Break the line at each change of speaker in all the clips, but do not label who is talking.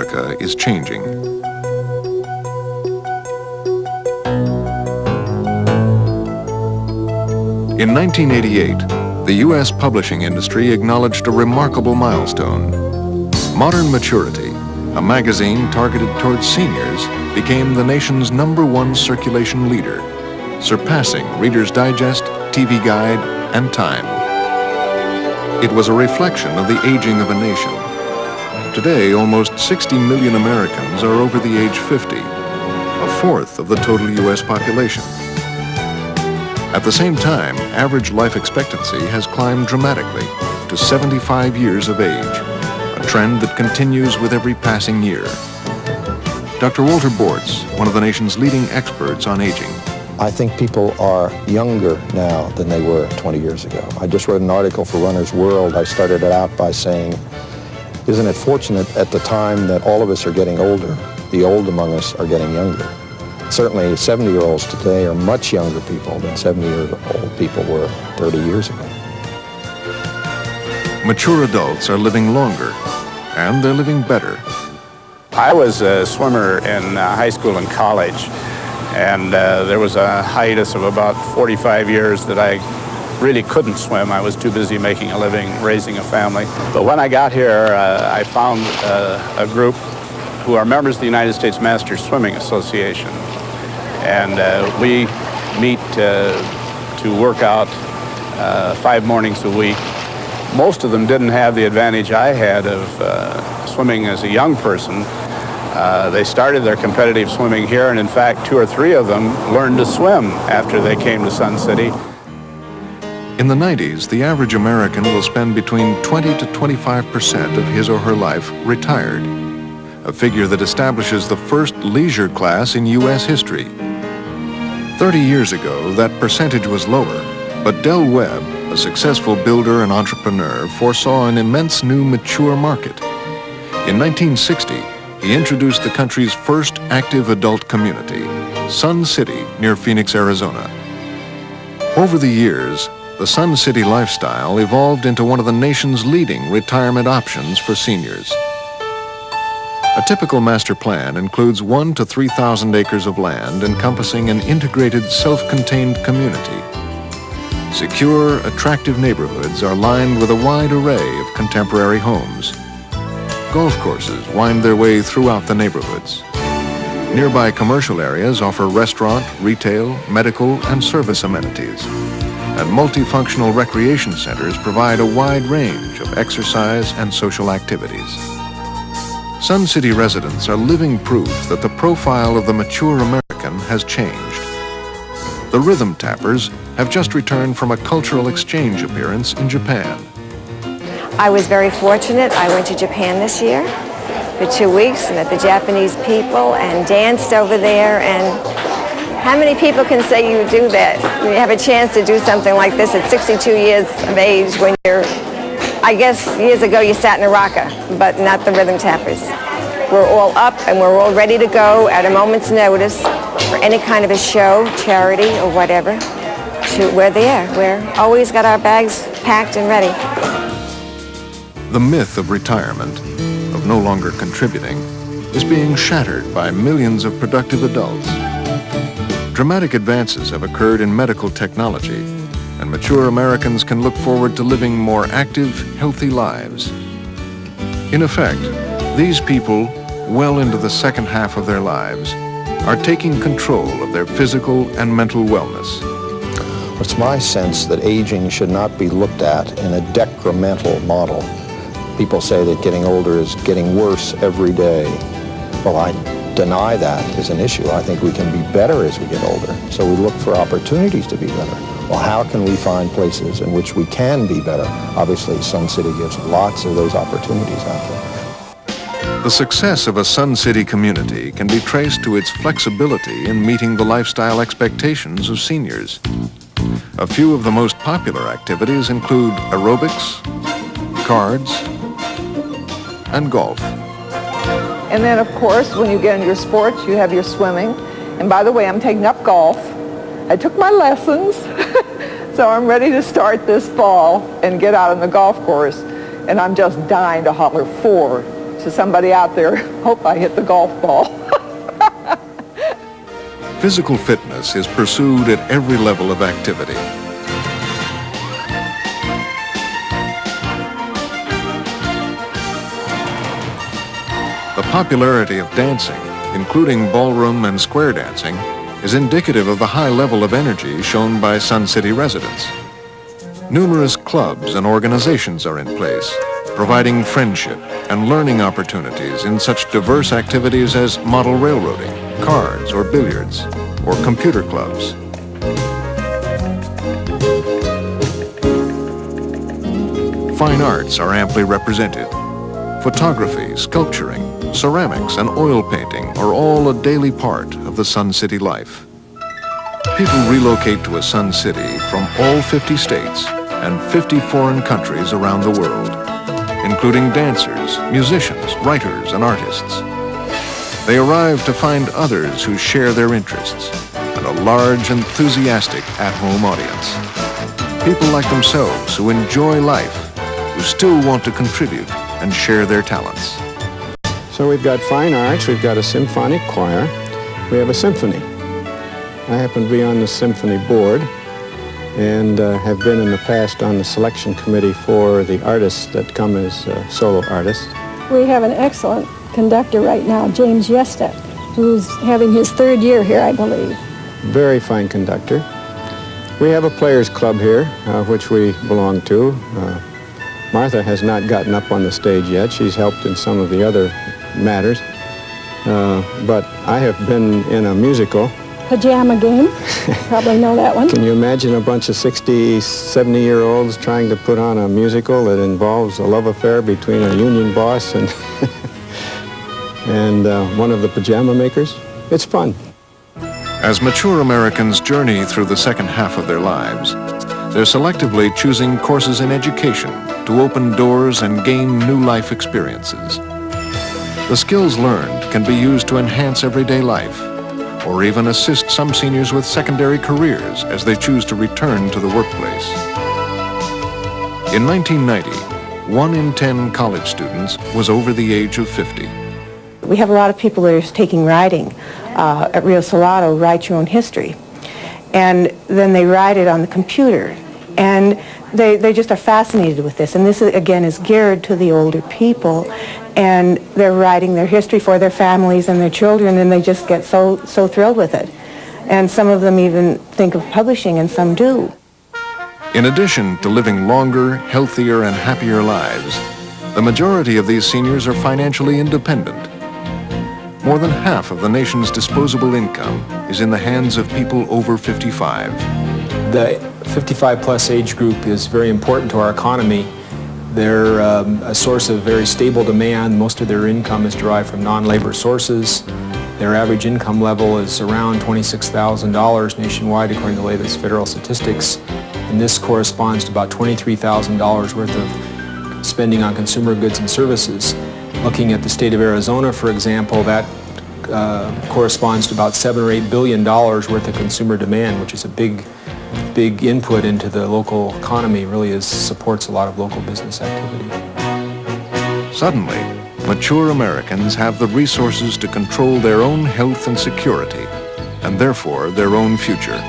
America is changing. In 1988, the U.S. publishing industry acknowledged a remarkable milestone. Modern Maturity, a magazine targeted towards seniors, became the nation's #1 circulation leader, surpassing Reader's Digest, TV Guide, and Time. It was a reflection of the aging of a nation. Today, almost 60 million Americans are over the age 50, a fourth of the total U.S. population. At the same time, average life expectancy has climbed dramatically to 75 years of age, a trend that continues with every passing year. Dr. Walter Bortz, one of the nation's leading experts on aging.
I think people are younger now than they were 20 years ago. I just wrote an article for Runner's World. I started it out by saying, isn't it fortunate at the time that all of us are getting older, the old among us are getting younger? Certainly 70-year-olds today are much younger people than 70-year-old people were 30 years ago.
Mature adults are living longer, and they're living better.
I was a swimmer in high school and college, and there was a hiatus of about 45 years that I really couldn't swim. I was too busy making a living, raising a family. But when I got here, I found a group who are members of the United States Masters Swimming Association. And we meet to work out 5 mornings a week. Most of them didn't have the advantage I had of swimming as a young person. They started their competitive swimming here, and in fact, 2 or 3 of them learned to swim after they came to Sun City.
In the 90s, the average American will spend between 20 to 25% of his or her life retired, a figure that establishes the first leisure class in U.S. history. 30 years ago, that percentage was lower, but Del Webb, a successful builder and entrepreneur, foresaw an immense new mature market. In 1960, he introduced the country's first active adult community, Sun City, near Phoenix, Arizona. Over the years, the Sun City lifestyle evolved into one of the nation's leading retirement options for seniors. A typical master plan includes 1,000 to 3,000 acres of land encompassing an integrated, self-contained community. Secure, attractive neighborhoods are lined with a wide array of contemporary homes. Golf courses wind their way throughout the neighborhoods. Nearby commercial areas offer restaurant, retail, medical, and service amenities. And multifunctional recreation centers provide a wide range of exercise and social activities. Sun City residents are living proof that the profile of the mature American has changed. The Rhythm Tappers have just returned from a cultural exchange appearance in Japan.
I was very fortunate. I went to Japan this year for 2 weeks, met the Japanese people and danced over there. And how many people can say you do that? You have a chance to do something like this at 62 years of age when you're, I guess years ago you sat in a rocker, but not the Rhythm Tappers. We're all up and we're all ready to go at a moment's notice for any kind of a show, charity, or whatever. We're there. We're always got our bags packed and ready.
The myth of retirement, of no longer contributing, is being shattered by millions of productive adults. Dramatic advances have occurred in medical technology, and mature Americans can look forward to living more active, healthy lives. In effect, these people, well into the second half of their lives, are taking control of their physical and mental wellness.
It's my sense that aging should not be looked at in a decremental model. People say that getting older is getting worse every day. Well, I deny that as an issue. I think we can be better as we get older. So we look for opportunities to be better. Well, how can we find places in which we can be better? Obviously, Sun City gives lots of those opportunities out there.
The success of a Sun City community can be traced to its flexibility in meeting the lifestyle expectations of seniors. A few of the most popular activities include aerobics, cards, and golf.
And then, of course, when you get into your sports, you have your swimming. And by the way, I'm taking up golf. I took my lessons, so I'm ready to start this fall and get out on the golf course. And I'm just dying to holler 4 to somebody out there, hope I hit the golf ball.
Physical fitness is pursued at every level of activity. The popularity of dancing, including ballroom and square dancing, is indicative of the high level of energy shown by Sun City residents. Numerous clubs and organizations are in place, providing friendship and learning opportunities in such diverse activities as model railroading, cards or billiards, or computer clubs. Fine arts are amply represented. Photography, sculpturing, ceramics, and oil painting are all a daily part of the Sun City life. People relocate to a Sun City from all 50 states and 50 foreign countries around the world, including dancers, musicians, writers, and artists. They arrive to find others who share their interests and a large, enthusiastic, at-home audience. People like themselves who enjoy life, who still want to contribute and share their talents.
So we've got fine arts, we've got a symphonic choir, we have a symphony. I happen to be on the symphony board and have been in the past on the selection committee for the artists that come as solo artists.
We have an excellent conductor right now, James Yesta, who's having his third year here, I believe.
Very fine conductor. We have a players club here, which we belong to. Martha has not gotten up on the stage yet. She's helped in some of the other matters. But I have been in a musical.
Pajama Game, probably know that one.
Can you imagine a bunch of 60, 70-year-olds trying to put on a musical that involves a love affair between a union boss and, and one of the pajama makers? It's fun.
As mature Americans journey through the second half of their lives, they're selectively choosing courses in education to open doors and gain new life experiences. The skills learned can be used to enhance everyday life, or even assist some seniors with secondary careers as they choose to return to the workplace. In 1990, 1 in 10 college students was over the age of 50.
We have a lot of people that are taking writing at Rio Salado, Write Your Own History. And then they write it on the computer. And they just are fascinated with this. And this, again, is geared to the older people. And they're writing their history for their families and their children, and they just get so thrilled with it. And some of them even think of publishing, and some do.
In addition to living longer, healthier, and happier lives, the majority of these seniors are financially independent. More than half of the nation's disposable income is in the hands of people over 55.
The 55-plus age group is very important to our economy. They're a source of very stable demand. Most of their income is derived from non-labor sources. Their average income level is around $26,000 nationwide, according to the latest federal statistics. And this corresponds to about $23,000 worth of spending on consumer goods and services. Looking at the state of Arizona, for example, that corresponds to about $7 or $8 billion worth of consumer demand, which is a big input into the local economy. Really supports a lot of local business activity.
Suddenly, mature Americans have the resources to control their own health and security, and therefore their own future.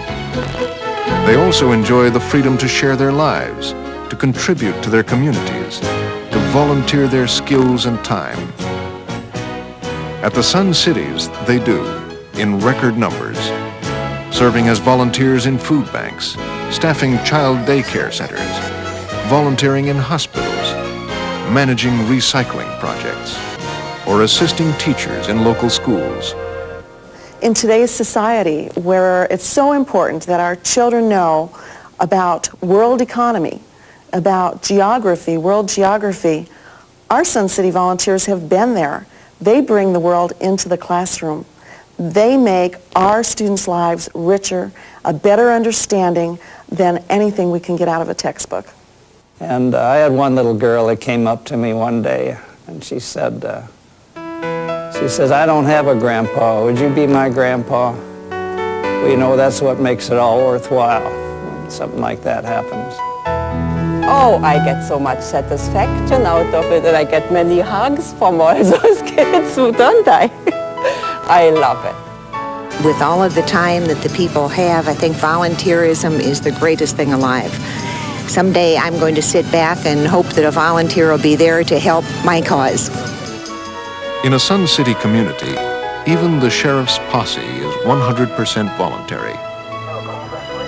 They also enjoy the freedom to share their lives, to contribute to their communities, to volunteer their skills and time. At the Sun Cities, they do, in record numbers, serving as volunteers in food banks, staffing child daycare centers, volunteering in hospitals, managing recycling projects, or assisting teachers in local schools.
In today's society, where it's so important that our children know about world economy, about geography, world geography, our Sun City volunteers have been there. They bring the world into the classroom. They make our students' lives richer, a better understanding than anything we can get out of a textbook.
And I had one little girl that came up to me one day, and she says, I don't have a grandpa. Would you be my grandpa? Well, you know, that's what makes it all worthwhile when something like that happens.
Oh, I get so much satisfaction out of it, and I get many hugs from all those kids, don't I? I love it.
With all of the time that the people have, I think volunteerism is the greatest thing alive. Someday I'm going to sit back and hope that a volunteer will be there to help my cause.
In a Sun City community, even the sheriff's posse is 100% voluntary.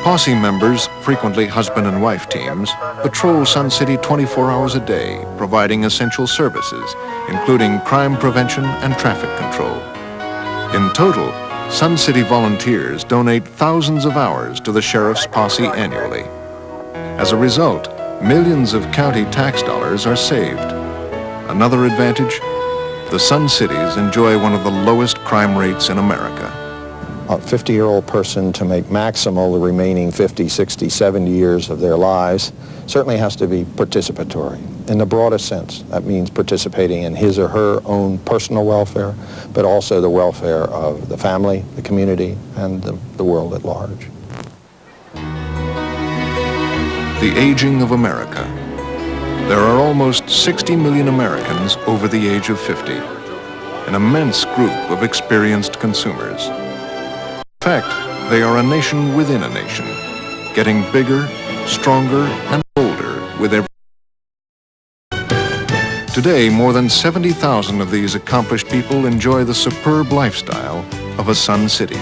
Posse members, frequently husband and wife teams, patrol Sun City 24 hours a day, providing essential services, including crime prevention and traffic control. In total, Sun City volunteers donate thousands of hours to the sheriff's posse annually. As a result, millions of county tax dollars are saved. Another advantage, the Sun Cities enjoy one of the lowest crime rates in America.
A 50-year-old person to make maximal the remaining 50, 60, 70 years of their lives certainly has to be participatory. In the broadest sense, that means participating in his or her own personal welfare, but also the welfare of the family, the community, and the world at large.
The aging of America. There are almost 60 million Americans over the age of 50, an immense group of experienced consumers. In fact, they are a nation within a nation, getting bigger, stronger, and older with every. Today, more than 70,000 of these accomplished people enjoy the superb lifestyle of a Sun City.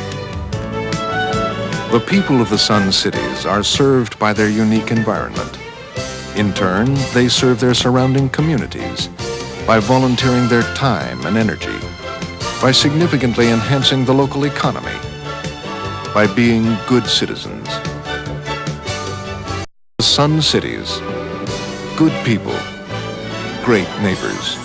The people of the Sun Cities are served by their unique environment. In turn, they serve their surrounding communities by volunteering their time and energy, by significantly enhancing the local economy, by being good citizens. The Sun Cities, good people, great neighbors.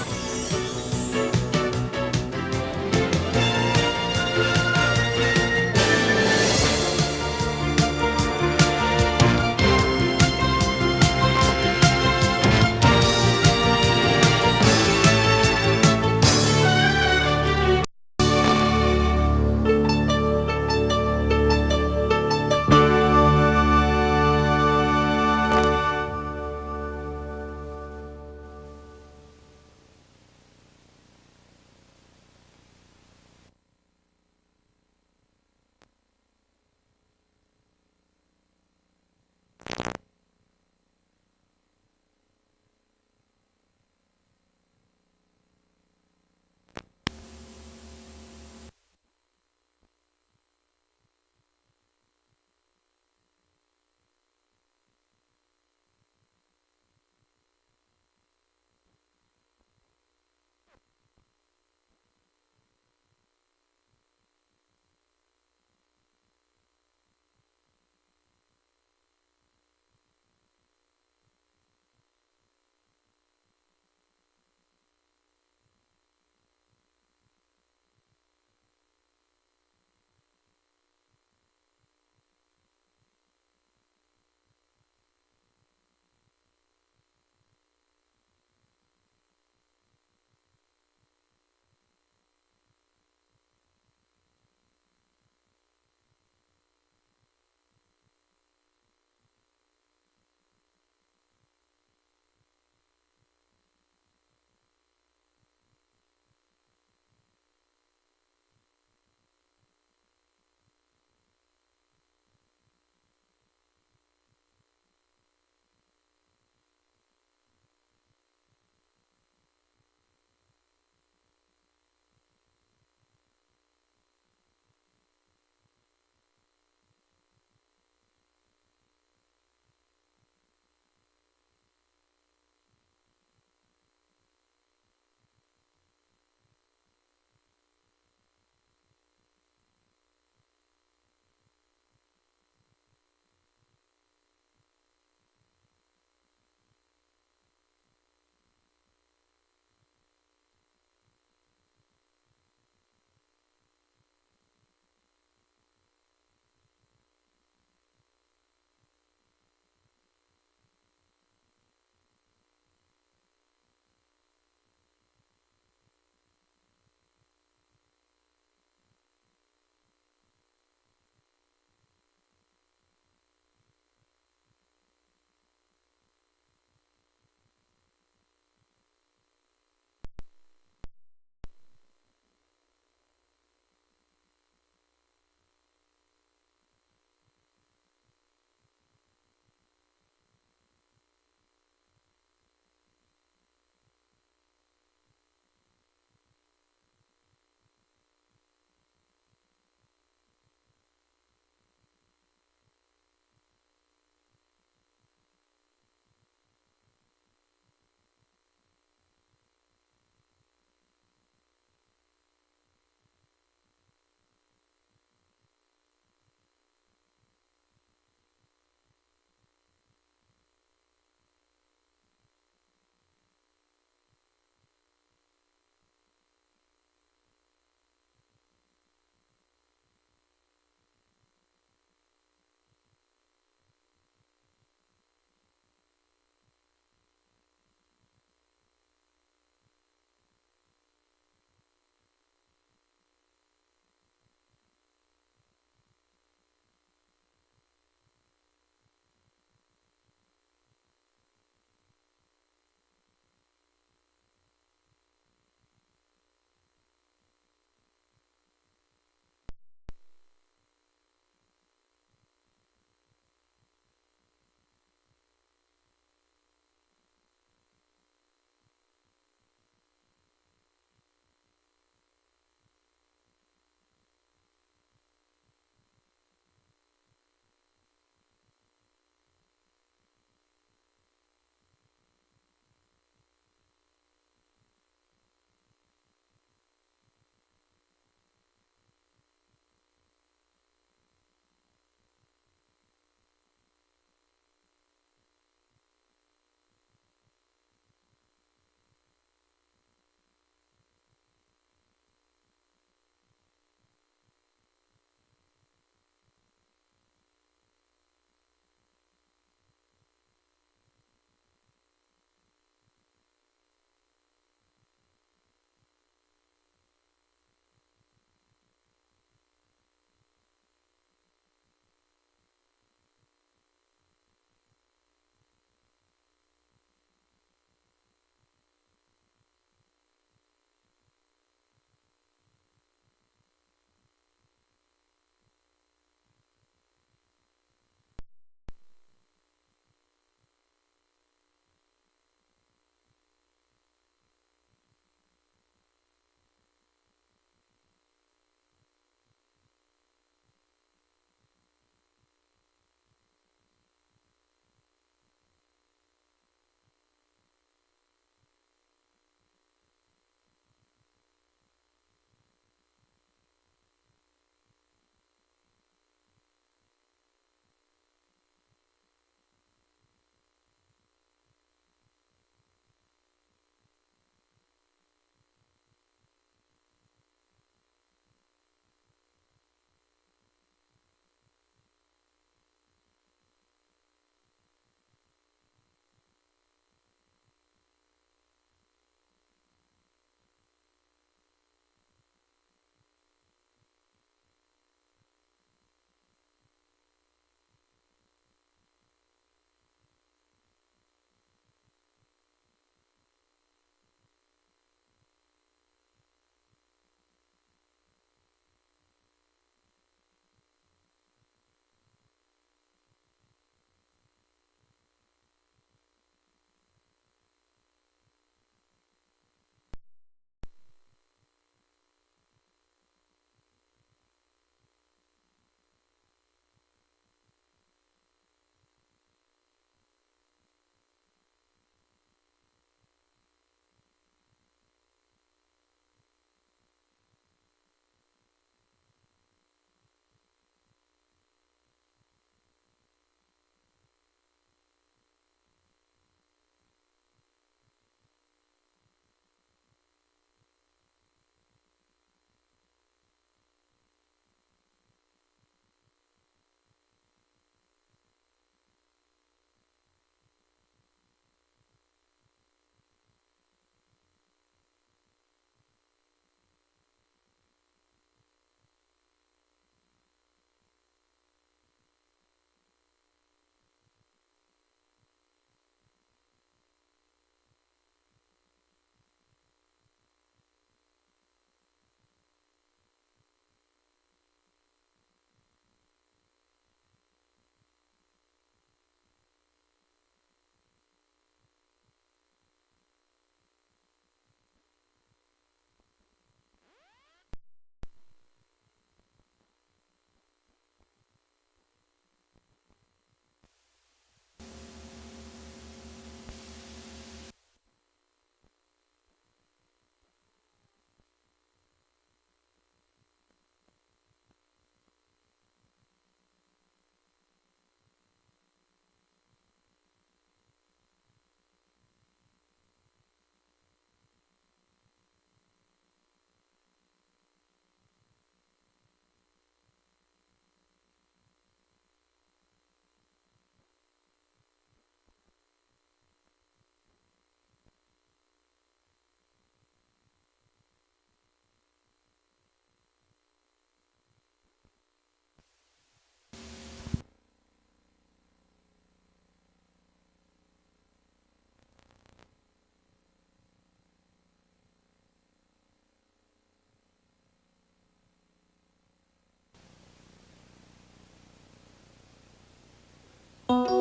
Bye.